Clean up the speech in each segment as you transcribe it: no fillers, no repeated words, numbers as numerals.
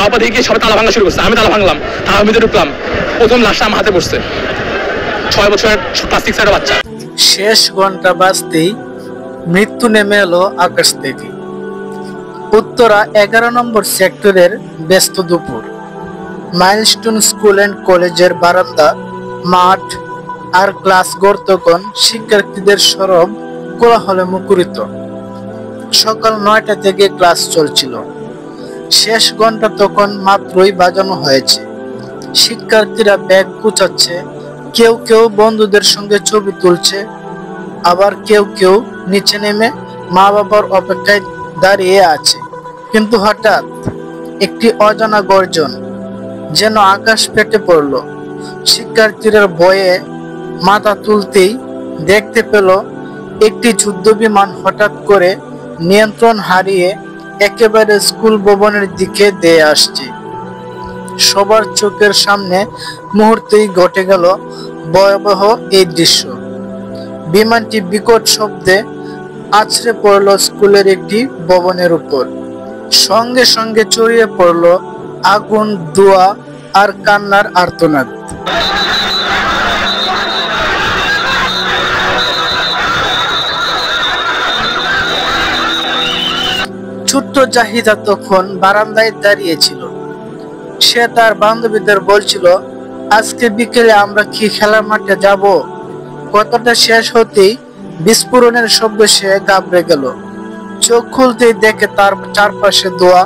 যাওয়ার পর দেখি সবাই তালা ভাঙা শুরু করছে, আমি তালা ভাঙলাম, তার ভিতরে ঢুকলাম, প্রথম লাশটা আমার হাতে পড়ছে, 6 বছরের ক্লাস 6 এর বাচ্চা। শেষ ঘন্টা বাজতেই মৃত্যু নেমে এলো আকাশ থেকে। উত্তরা 11 নম্বর সেক্টরের ব্যস্ত দুপুর। মাইলস্টোন স্কুল অ্যান্ড কলেজের বারান্দা, মাঠ আর ক্লাস গর্তকণ শিক্ষার্থীদের সরব কোলাহলে মুখরিত। সকাল 9টা থেকে ক্লাস চলছিল। শেষ ঘন্টা তখন মাত্রই বাজানো হয়েছে। শিক্ষার্থীরা ব্যাগ গুছাচ্ছে, কেউ কেউ বন্ধুদের সঙ্গে ছবি তুলছে, আবার কেউ কেউ নিচে নেমে মা বাবার অপেক্ষায় দাঁড়িয়ে আছে। কিন্তু হঠাৎ একটি অজানা গর্জন, যেন আকাশ ফেটে পড়ল। শিক্ষার্থীরা ভয়ে মাথা তুলতেই দেখতে পেল একটি যুদ্ধ বিমান হঠাৎ করে নিয়ন্ত্রণ হারিয়ে একেবারে স্কুল ভবনের দিকে ধেয়ে আসছে। সবার চোখের সামনে মুহূর্তেই ঘটে গেল ভয়াবহ এই দৃশ্য। বিমানটি বিকট শব্দে আছড়ে পড়ল স্কুলের একটি ভবনের উপর। সঙ্গে সঙ্গে ছড়িয়ে পড়ল আগুন, ধোঁয়া আর কান্নার আর্তনাদ। ছোট্ট জাহিদা তখন বারান্দায় দাঁড়িয়েছিল। সে তার বান্ধবীদের বলছিল, আজকে বিকেলে আমরা কি খেলার মাঠে যাব? কথাটা শেষ হতেই বিস্ফোরণের শব্দ সে ঘাবড়ে গেল। চোখ খুলতেই দেখে তার চারপাশে ধোঁয়া,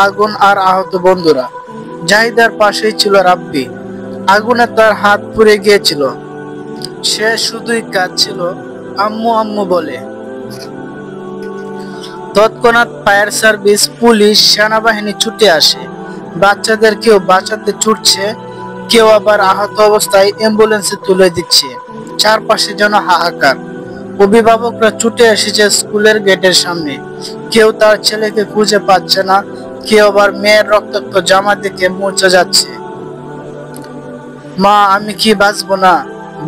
আগুন আর আহত বন্ধুরা। জাহিদার পাশেই ছিল রাব্বি। আগুনে তার হাত পুড়ে গিয়েছিল। সে শুধুই কাঁদছিল, আম্মু আম্মু বলে। তৎক্ষণাৎ ফায়ার সার্ভিস, পুলিশ, সেনাবাহিনী ছুটে আসে। বাচ্চাদের কেউ বাঁচাতে ছুটছে, কেউ আবার আহত অবস্থায় অ্যাম্বুলেন্সে তুলে দিচ্ছে। চারপাশে যেন হাহাকার। অভিভাবকরা ছুটে এসেছে স্কুলের গেটের সামনে। কেউ তার ছেলেকে খুঁজে পাচ্ছে না, কেউ আবার মেয়ের রক্তাক্ত জামা দেখে মূর্ছা যাচ্ছে। মা, আমি কি বাঁচবো না?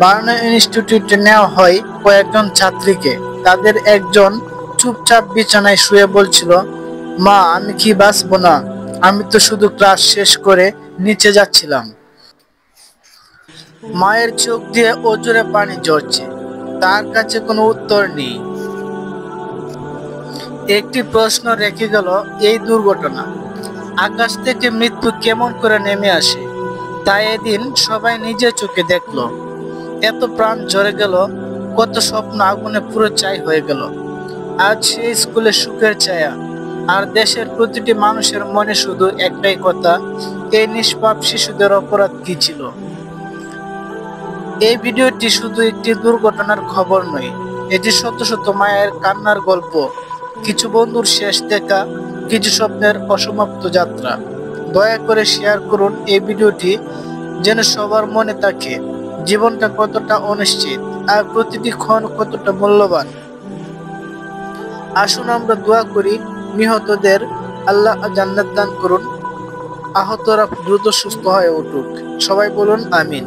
বার্ন ইনস্টিটিউটে নেওয়া হয় কয়েকজন ছাত্রীকে। তাদের একজন চুপচাপ বিছানায় শুয়ে বলছিল, মা, আমি কি বাঁচবো না? আমি তো শুধু ক্লাস শেষ করে নিচে যাচ্ছিলাম। মায়ের চোখ দিয়ে অজরে পানি ঝরছে। তার কাছে কোনো উত্তর নেই। একটি প্রশ্ন রেখে গেল এই দুর্ঘটনা, আকাশ থেকে মৃত্যু কেমন করে নেমে আসে? তাই এদিন সবাই নিজের চোখে দেখলো। এত প্রাণ ঝরে গেল, কত স্বপ্ন আগুনে পুরো ছাই হয়ে গেল। আজ সেই স্কুলে সুখের ছায়া, আর দেশের প্রতিটি মানুষের মনে শুধু একটাই কথা, এই নিষ্পাপ শিশুদের অপরাধ কি ছিল? এই ভিডিওটি শুধু একটি দুর্ঘটনার খবর নয়, এটি শত শত মায়ের কান্নার গল্প, কিছু বন্ধুর শেষ দেখা, কিছু স্বপ্নের অসমাপ্ত যাত্রা। দয়া করে শেয়ার করুন এই ভিডিওটি, যেন সবার মনে থাকে জীবনটা কতটা অনিশ্চিত আর প্রতিটি ক্ষণ কতটা মূল্যবান। আসুন আমরা দোয়া করি, নিহতদের আল্লাহ জান্নাত দান করুন, আহতরা দ্রুত সুস্থ হয়ে উঠুক। সবাই বলুন আমিন।